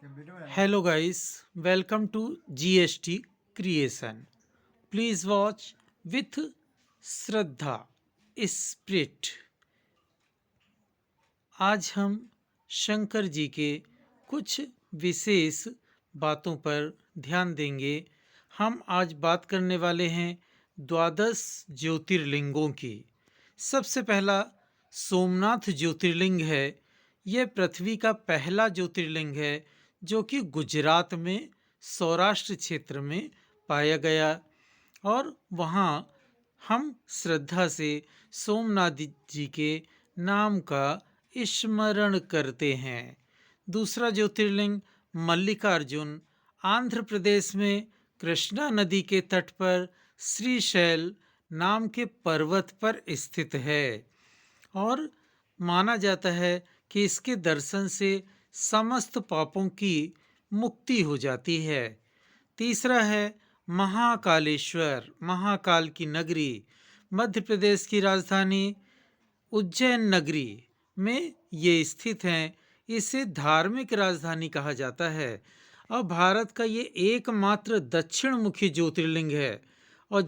Hello guys, welcome to GST Creation. Please watch with Shraddha Spirit. आज हम शंकर जी के कुछ विशेष बातों पर ध्यान देंगे। हम आज बात करने वाले हैं द्वादश ज्योतिर्लिंगों की। सबसे पहला सोमनाथ ज्योतिर्लिंग है। यह पृथ्वी का पहला ज्योतिर्लिंग है जो कि गुजरात में सौराष्ट्र क्षेत्र में पाया गया और वहाँ हम श्रद्धा से सोमनाथ जी के नाम का स्मरण करते हैं। दूसरा ज्योतिर्लिंग मल्लिकार्जुन आंध्र प्रदेश में कृष्णा नदी के तट पर श्रीशैल नाम के पर्वत पर स्थित है और माना जाता है कि इसके दर्शन से समस्त पापों की मुक्ति हो जाती है। तीसरा है महाकालेश्वर, महाकाल की नगरी, मध्य प्रदेश की राजधानी उज्जैन नगरी में ये स्थित हैं। इसे धार्मिक राजधानी कहा जाता है और भारत का ये एकमात्र दक्षिण मुखी ज्योतिर्लिंग है और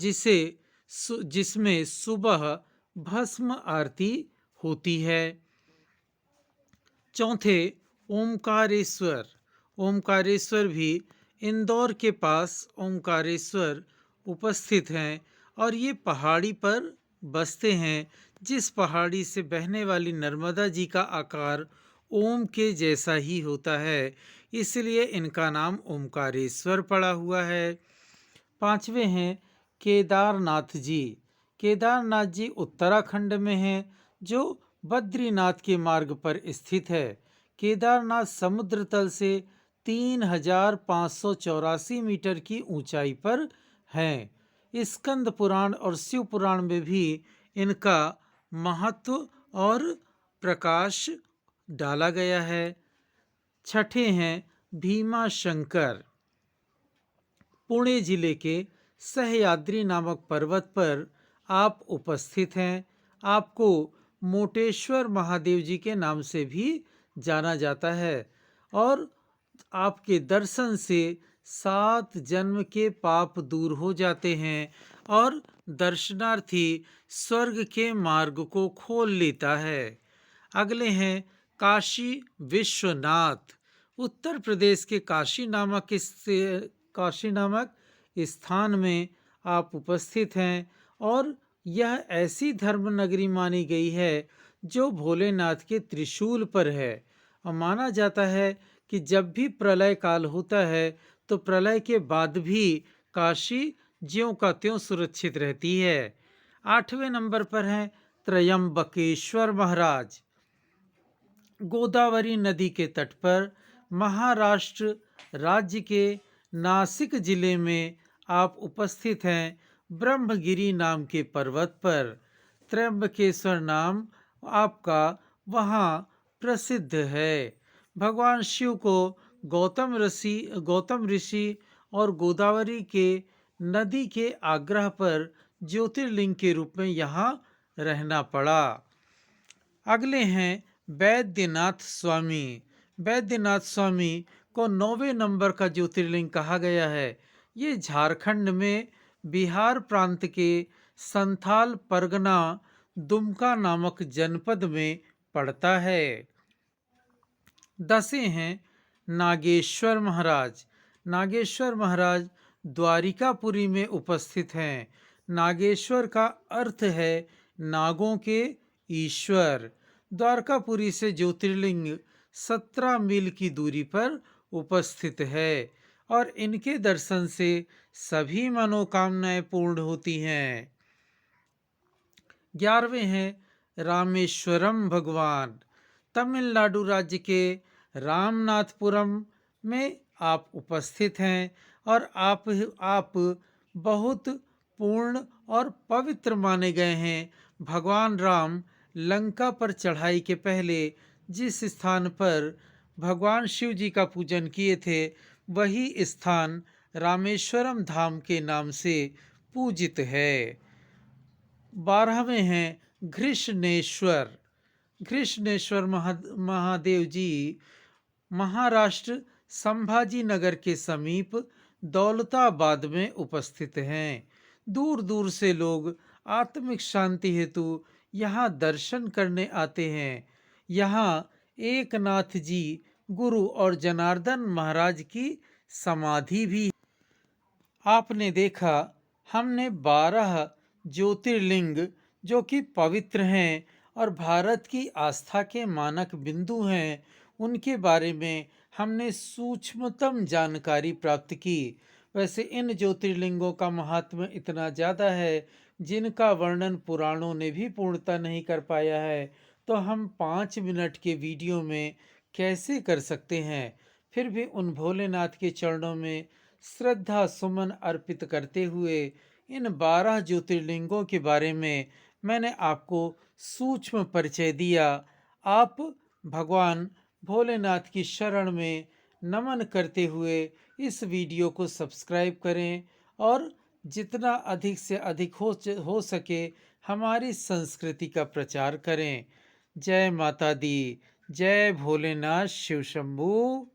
जिसमें सुबह भस्म आरती होती है। चौथे ओमकारेश्वर, ओमकारेश्वर भी इंदौर के पास ओमकारेश्वर उपस्थित हैं और ये पहाड़ी पर बसते हैं। जिस पहाड़ी से बहने वाली नर्मदा जी का आकार ओम के जैसा ही होता है, इसलिए इनका नाम ओमकारेश्वर पड़ा हुआ है। पांचवें हैं केदारनाथ जी। केदारनाथ जी उत्तराखंड में हैं जो बद्रीनाथ के मार्ग पर स्थित है। केदारनाथ समुद्र तल से 3584 मीटर की ऊंचाई पर हैं। स्कंद पुराण और शिव पुराण में भी इनका महत्व और प्रकाश डाला गया है। छठे हैं भीमा शंकर। पुणे जिले के सह्याद्री नामक पर्वत पर आप उपस्थित हैं। आपको मोटेश्वर महादेव जी के नाम से भी जाना जाता है और आपके दर्शन से 7 जन्म के पाप दूर हो जाते हैं और दर्शनार्थी स्वर्ग के मार्ग को खोल लेता है। अगले हैं काशी विश्वनाथ। उत्तर प्रदेश के काशी नामक स्थान में आप उपस्थित हैं और यह ऐसी धर्म नगरी मानी गई है जो भोलेनाथ के त्रिशूल पर है और माना जाता है कि जब भी प्रलय काल होता है तो प्रलय के बाद भी काशी ज्यों का त्यों सुरक्षित रहती है। 8वें नंबर पर हैं त्रयंबकेश्वर महाराज। गोदावरी नदी के तट पर महाराष्ट्र राज्य के नासिक जिले में आप उपस्थित हैं। ब्रह्मगिरी नाम के पर्वत पर त्र्यंबकेश्वर नाम आपका वहाँ प्रसिद्ध है। भगवान शिव को गौतम ऋषि और गोदावरी के नदी के आग्रह पर ज्योतिर्लिंग के रूप में यहाँ रहना पड़ा। अगले हैं वैद्यनाथ स्वामी। वैद्यनाथ स्वामी को 9वें नंबर का ज्योतिर्लिंग कहा गया है। ये झारखंड में बिहार प्रांत के संथाल परगना दुमका नामक जनपद में पड़ता है। 10 हैं नागेश्वर महाराज। नागेश्वर महाराज द्वारिकापुरी में उपस्थित हैं। नागेश्वर का अर्थ है नागों के ईश्वर। द्वारकापुरी से ज्योतिर्लिंग 17 मील की दूरी पर उपस्थित है और इनके दर्शन से सभी मनोकामनाएं पूर्ण होती हैं। 11वें हैं रामेश्वरम भगवान। तमिलनाडु राज्य के रामनाथपुरम में आप उपस्थित हैं और आप बहुत पूर्ण और पवित्र माने गए हैं। भगवान राम लंका पर चढ़ाई के पहले जिस स्थान पर भगवान शिव जी का पूजन किए थे वही स्थान रामेश्वरम धाम के नाम से पूजित है। 12वें हैं घृष्णेश्वर। घृष्णेश्वर महादेव जी महाराष्ट्र संभाजी नगर के समीप दौलताबाद में उपस्थित हैं। दूर दूर से लोग आत्मिक शांति हेतु यहाँ दर्शन करने आते हैं। यहाँ एकनाथ जी गुरु और जनार्दन महाराज की समाधि भी। आपने देखा, हमने 12 ज्योतिर्लिंग जो कि पवित्र हैं और भारत की आस्था के मानक बिंदु हैं, उनके बारे में हमने सूक्ष्मतम जानकारी प्राप्त की। वैसे इन ज्योतिर्लिंगों का महात्म्य इतना ज़्यादा है जिनका वर्णन पुराणों ने भी पूर्णता नहीं कर पाया है, तो हम 5 मिनट के वीडियो में कैसे कर सकते हैं। फिर भी उन भोलेनाथ के चरणों में श्रद्धा सुमन अर्पित करते हुए इन 12 ज्योतिर्लिंगों के बारे में मैंने आपको सूक्ष्म परिचय दिया। आप भगवान भोलेनाथ की शरण में नमन करते हुए इस वीडियो को सब्सक्राइब करें और जितना अधिक से अधिक हो सके हमारी संस्कृति का प्रचार करें। जय माता दी, जय भोलेनाथ शिव शंभू।